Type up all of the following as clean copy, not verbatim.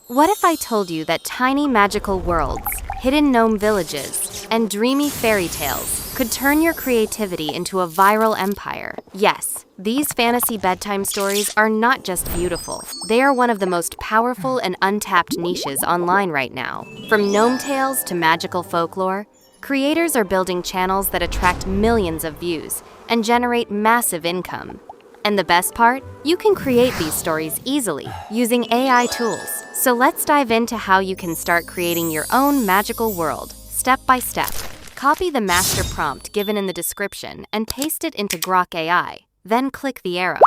What if I told you that tiny magical worlds, hidden gnome villages, and dreamy fairy tales could turn your creativity into a viral empire? Yes, these fantasy bedtime stories are not just beautiful. They are one of the most powerful and untapped niches online right now. From gnome tales to magical folklore, creators are building channels that attract millions of views and generate massive income. And the best part? You can create these stories easily using AI tools. So let's dive into how you can start creating your own magical world, step by step. Copy the master prompt given in the description and paste it into Grok AI. Then click the arrow.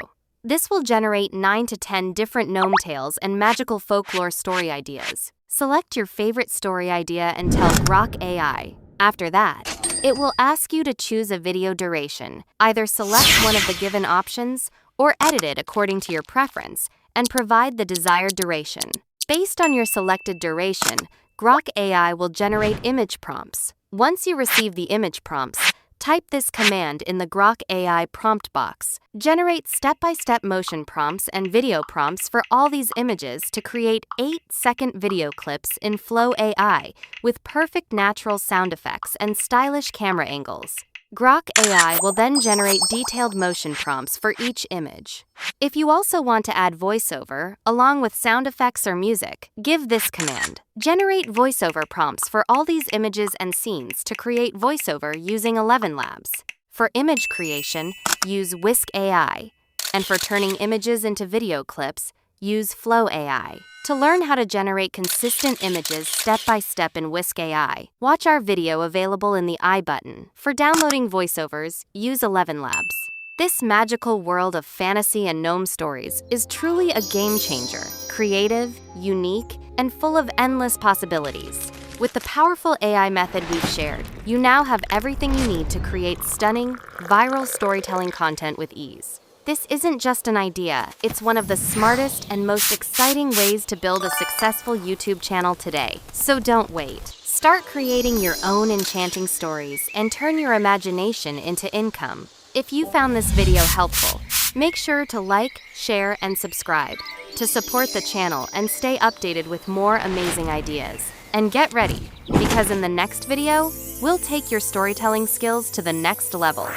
This will generate 9 to 10 different gnome tales and magical folklore story ideas. Select your favorite story idea and tell Grok AI. After that, it will ask you to choose a video duration. Either select one of the given options or edit it according to your preference and provide the desired duration. Based on your selected duration, Grok AI will generate image prompts. Once you receive the image prompts, type this command in the Grok AI prompt box. Generate step-by-step motion prompts and video prompts for all these images to create 8-second video clips in Flow AI with perfect natural sound effects and stylish camera angles. Grok AI will then generate detailed motion prompts for each image. If you also want to add voiceover, along with sound effects or music, give this command. Generate voiceover prompts for all these images and scenes to create voiceover using ElevenLabs. For image creation, use Whisk AI. And for turning images into video clips, use Flow AI. To learn how to generate consistent images step-by-step in Whisk AI, watch our video available in the I button. For downloading voiceovers, use ElevenLabs. This magical world of fantasy and gnome stories is truly a game changer, creative, unique, and full of endless possibilities. With the powerful AI method we've shared, you now have everything you need to create stunning, viral storytelling content with ease. This isn't just an idea, it's one of the smartest and most exciting ways to build a successful YouTube channel today. So don't wait. Start creating your own enchanting stories and turn your imagination into income. If you found this video helpful, make sure to like, share, and subscribe to support the channel and stay updated with more amazing ideas. And get ready, because in the next video, we'll take your storytelling skills to the next level.